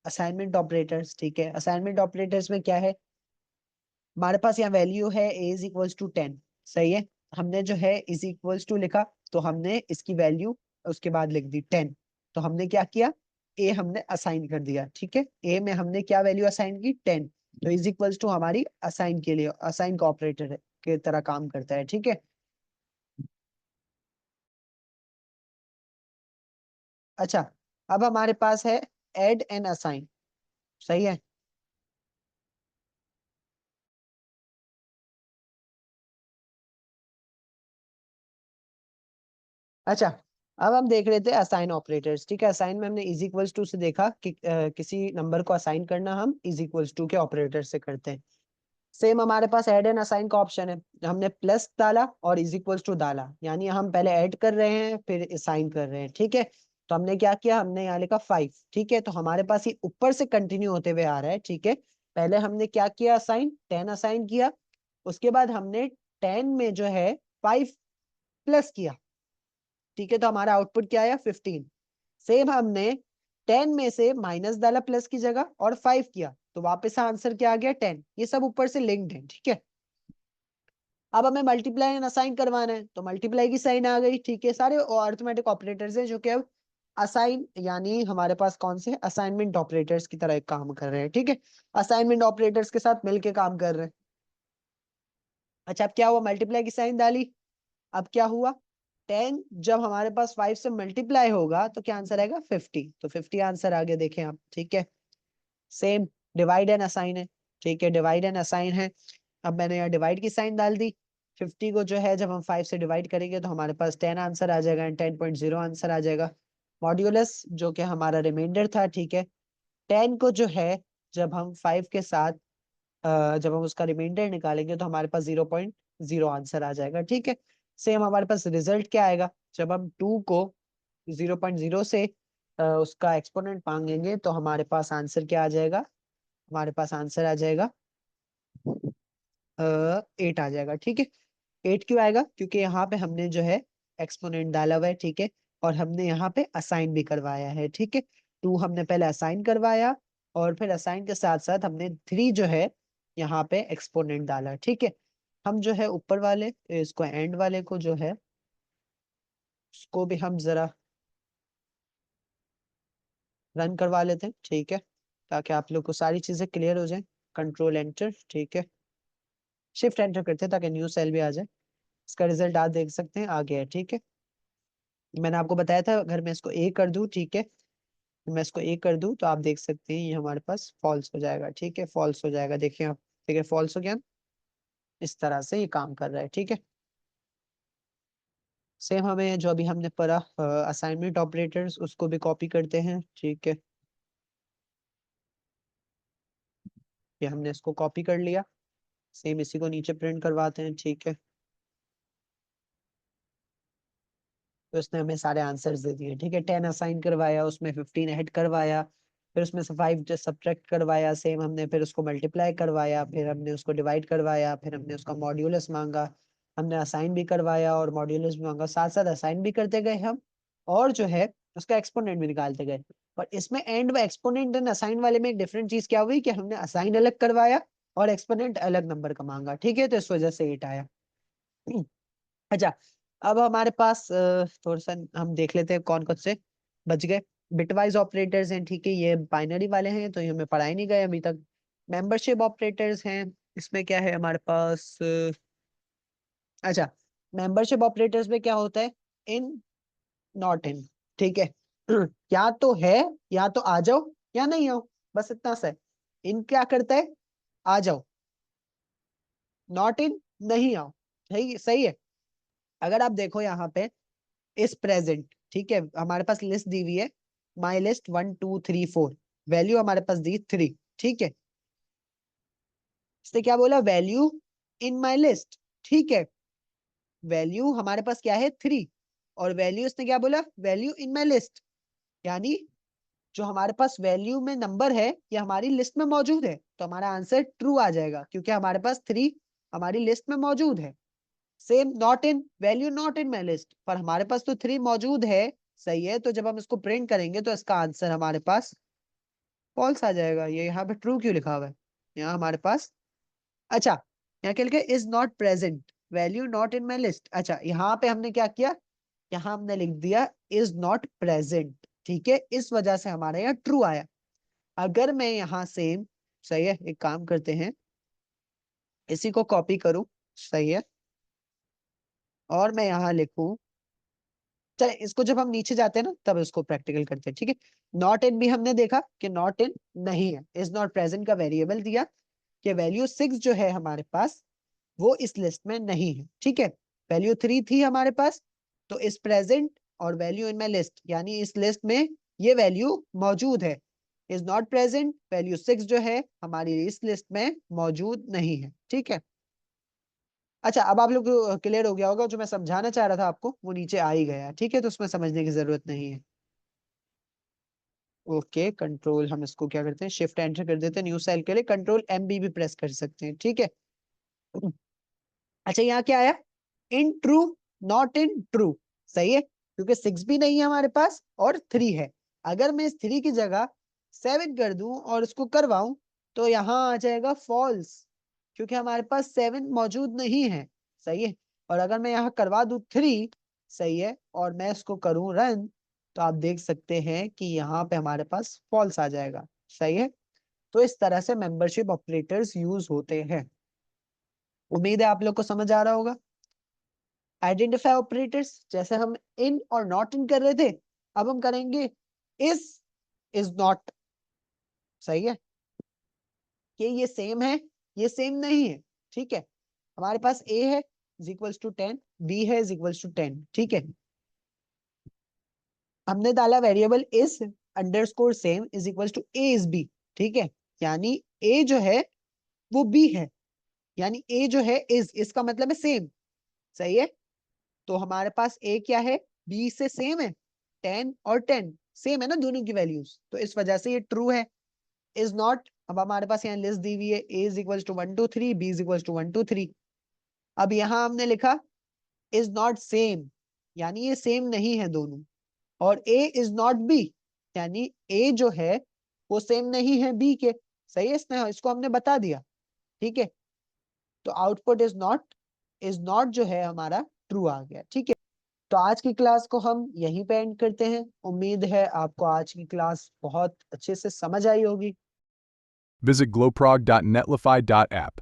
असाइनमेंट ऑपरेटर्स। ठीक है, असाइनमेंट ऑपरेटर्स में क्या है, हमारे पास यहाँ वैल्यू है ए इज इक्वल्स टू 10। सही है, हमने जो है इज इक्वल्स टू लिखा, तो हमने इसकी वैल्यू उसके बाद लिख दी 10। तो हमने क्या किया, ए हमने असाइन कर दिया। ठीक है, ए में हमने क्या वैल्यू असाइन की, 10, तो इज इक्वल्स टू हमारी असाइन के लिए, असाइन का ऑपरेटर के तरह काम करता है। ठीक है, अच्छा, अब हमारे पास है ऐड एंड असाइन। सही है, अच्छा, अब हम देख रहे थे असाइन ऑपरेटर्स। ठीक है, असाइन में हमने इज इक्वल्स टू से देखा कि किसी नंबर को असाइन करना हम इज इक्वल्स टू के ऑपरेटर से करते हैं। सेम हमारे पास ऐड एंड असाइन का ऑप्शन है, हमने प्लस डाला और इज इक्वल्स टू डाला, यानी हम पहले ऐड कर रहे हैं फिर असाइन कर रहे हैं। ठीक है, तो हमने क्या किया, हमने यहाँ लिखा 5। ठीक है, तो हमारे पास ये ऊपर से कंटिन्यू होते हुए आ रहा है। ठीक है, पहले हमने क्या किया, असाइन 10 असाइन किया, उसके बाद हमने 10 में जो है 5 प्लस किया। ठीक है, तो हमारा आउटपुट क्या आया, 15। सेम हमने 10 में से माइनस डाला प्लस की जगह और 5 किया, तो वापस आंसर क्या आ गया, 10। ये सब ऊपर से लिंक्ड है। ठीक है, अब हमें मल्टीप्लाई एंड असाइन करवाना है, तो मल्टीप्लाई की साइन आ गई। ठीक है, सारे अर्थमेटिक ऑपरेटर्स हैं जो कि अब असाइन, यानी हमारे पास कौन से असाइनमेंट ऑपरेटर्स की तरह एक काम कर रहे हैं। ठीक है, असाइनमेंट ऑपरेटर्स के साथ मिलके काम कर रहे हैं। अच्छा, अब क्या हुआ, मल्टीप्लाई की साइन डाली, अब क्या हुआ, 10 जब हमारे पास 5 से मल्टीप्लाई होगा तो क्या आंसर आएगा, 50, तो 50 आंसर आगे देखें आप। ठीक है, सेम डिवाइड एंड असाइन है। ठीक है, डिवाइड एंड असाइन है, अब मैंने यहाँ डिवाइड की साइन डाल दी। 50 को जो है जब हम 5 से डिवाइड करेंगे तो हमारे पास 10 आंसर आ जाएगा एंड 10.0 आंसर आ जाएगा। मॉड्यूलस जो कि हमारा रिमाइंडर था। ठीक है, 10 को जो है जब हम 5 के साथ जब हम उसका रिमाइंडर निकालेंगे तो हमारे पास 0.0 आंसर आ जाएगा। ठीक है, सेम हमारे पास रिजल्ट क्या आएगा, जब हम 2 को 0.0 से उसका एक्सपोनेंट मांगेंगे तो हमारे पास आंसर क्या आ जाएगा, हमारे पास आंसर आ जाएगा 8 आ जाएगा। ठीक है, 8 क्यों आएगा, क्योंकि यहाँ पे हमने जो है एक्सपोनेंट डाला हुआ है। ठीक है, और हमने यहाँ पे असाइन भी करवाया है। ठीक है, 2 हमने पहले असाइन करवाया और फिर असाइन के साथ साथ हमने 3 जो है यहाँ पे एक्सपोनेंट डाला। ठीक है, हम जो है ऊपर वाले इसको एंड वाले को जो है उसको भी हम जरा रन करवा लेते हैं। ठीक है, ताकि आप लोग को सारी चीजें क्लियर हो जाए। कंट्रोल एंटर, ठीक है, शिफ्ट एंटर करते हैं ताकि न्यू सेल भी आ जाए। इसका रिजल्ट आप देख सकते हैं आ गया है। ठीक है, मैंने आपको बताया था अगर मैं इसको ए कर दूं, ठीक है, मैं इसको ए कर दूं तो आप देख सकते हैं ये हमारे पास फॉल्स हो जाएगा। ठीक है, फॉल्स हो जाएगा, देखिए आप, ठीक है, फॉल्स हो गया। इस तरह से ये काम कर रहा है। ठीक है, सेम हमें जो अभी हमने पढ़ा असाइनमेंट ऑपरेटर्स, उसको भी कॉपी करते हैं। ठीक है, ये हमने इसको कॉपी कर लिया, सेम इसी को नीचे प्रिंट करवाते हैं। ठीक है, तो इसने हमें सारे आंसर्स दे दिए। ठीक है, 10 असाइन करवाया, उसमें 15 ऐड करवाया, फिर उसमें से 5 जो सब्ट्रैक्ट करवाया, सेम हमने फिर उसको मल्टीप्लाई करवाया, फिर हमने उसको डिवाइड करवाया, फिर हमने उसका मॉड्यूलस मांगा, हमने असाइन भी करवाया और मॉड्यूलस भी मांगा, साथ साथ असाइन भी करते गए हम, और जो है उसका एक्सपोनेंट भी निकालते गए। पर इसमें एंड में एक्सपोनेंट एंड असाइन वाले में एक डिफरेंट चीज क्या हुई कि हमने असाइन अलग करवाया और एक्सपोनेंट अलग नंबर का मांगा। ठीक है, तो इस वजह से 8 आया। अच्छा, अब हमारे पास थोड़ा सा हम देख लेते हैं कौन कौन से बच गए। बिटवाइज ऑपरेटर्स हैं, ठीक है, ये बाइनरी वाले हैं तो ये हमें पढ़ाए नहीं गए अभी तक। मेंबरशिप ऑपरेटर्स हैं, इसमें क्या है हमारे पास अच्छा, मेंबरशिप ऑपरेटर्स में क्या होता है, इन, नॉट इन। ठीक है, या तो है, या तो आ जाओ या नहीं आओ, बस इतना सा है। इन क्या करता है, आ जाओ, नॉट इन, नहीं आओ। सही सही है। अगर आप देखो यहाँ पे इस प्रेजेंट, ठीक है, हमारे पास लिस्ट दी हुई है, माई लिस्ट 1 2 3 4, वैल्यू हमारे पास दी 3। ठीक है, इसने क्या बोला, वैल्यू इन माई लिस्ट। ठीक है, वैल्यू हमारे पास क्या है 3, और वैल्यू इसने क्या बोला, वैल्यू इन माई लिस्ट, यानी जो हमारे पास वैल्यू में नंबर है ये हमारी लिस्ट में मौजूद है, तो हमारा आंसर ट्रू आ जाएगा क्योंकि हमारे पास 3 हमारी लिस्ट में मौजूद है। Same not in, value not in my list, पर हमारे पास तो 3 मौजूद है। सही है, तो जब हम इसको प्रिंट करेंगे तो इसका आंसर हमारे पास फॉल्स आ जाएगा। ये यहाँ पे ट्रू क्यों लिखा हुआ है, यहाँ हमारे पास, अच्छा, यहाँ क्या लिखा है, is not present, value not in my list. अच्छा, यहाँ पे हमने क्या किया, यहाँ हमने लिख दिया इज नॉट प्रेजेंट। ठीक है, इस वजह से हमारे यहाँ ट्रू आया। अगर मैं यहाँ सेम, सही है, एक काम करते हैं, इसी को कॉपी करूं, सही है, और मैं यहाँ लिखूं, चले इसको जब हम नीचे जाते हैं ना तब इसको प्रैक्टिकल करते हैं। ठीक है, नॉट इन भी हमने देखा कि नॉट इन नहीं है, इज नॉट प्रेजेंट का वेरिएबल दिया कि वैल्यू 6 जो है हमारे पास वो इस लिस्ट में नहीं है। ठीक है, वैल्यू 3 थी हमारे पास, तो इस प्रेजेंट और वैल्यू इन माई लिस्ट, यानी इस लिस्ट में ये वैल्यू मौजूद है। इज नॉट प्रेजेंट, वैल्यू 6 जो है हमारी इस लिस्ट में मौजूद नहीं है। ठीक है, अच्छा, अब आप लोग क्लियर हो गया होगा, जो मैं समझाना चाह रहा था आपको वो नीचे आ ही गया। ठीक है, तो उसमें समझने की जरूरत नहीं है। ओके, कंट्रोल हम इसको क्या करते हैं, शिफ्ट एंटर कर देते हैं न्यू सेल के लिए, कंट्रोल एम बी भी प्रेस कर सकते हैं। ठीक है, अच्छा, यहाँ क्या आया, in true, not in true. सही है, क्योंकि 6 भी नहीं है हमारे पास और 3 है। अगर मैं इस 3 की जगह 7 कर दूं और इसको करवाऊं तो यहाँ आ जाएगा फॉल्स, क्योंकि हमारे पास 7 मौजूद नहीं है। सही है, और अगर मैं यहाँ करवा दूं 3, सही है, और मैं इसको करूं रन, तो आप देख सकते हैं कि यहाँ पे हमारे पास फॉल्स आ जाएगा। सही है, तो इस तरह से मेंबरशिप ऑपरेटर्स यूज होते हैं। उम्मीद है आप लोग को समझ आ रहा होगा। आइडेंटिफाई ऑपरेटर्स, जैसे हम इन और नॉट इन कर रहे थे, अब हम करेंगे इज, इज नॉट। सही है, कि ये सेम है, ये सेम नहीं है। ठीक है, हमारे पास a है इज इक्वल्स टू 10, b है इज इक्वल्स टू 10। ठीक है, हमने डाला variable is underscore same is equals to a is b। ठीक है, यानी a जो है वो b है, यानी a जो है इज, इसका मतलब है सेम। सही है, तो हमारे पास a क्या है, b से सेम है, 10 और 10 सेम है ना दोनों की वैल्यूज, तो इस वजह से ये ट्रू है। इज नॉट, अब हमारे पास यहाँ लिस्ट दी हुई है, a is equals to 1 2 3, b is equals to 1 2 3। अब यहाँ हमने लिखा इज नॉट सेम, यानी ये सेम नहीं है दोनों, और a इज नॉट b, यानी a जो है वो सेम नहीं है b के। सही है, इसको हमने बता दिया। ठीक है, तो आउटपुट इज नॉट जो है हमारा ट्रू आ गया। ठीक है, तो आज की क्लास को हम यहीं पे एंड करते हैं। उम्मीद है आपको आज की क्लास बहुत अच्छे से समझ आई होगी। Visit glowprog.netlify.app.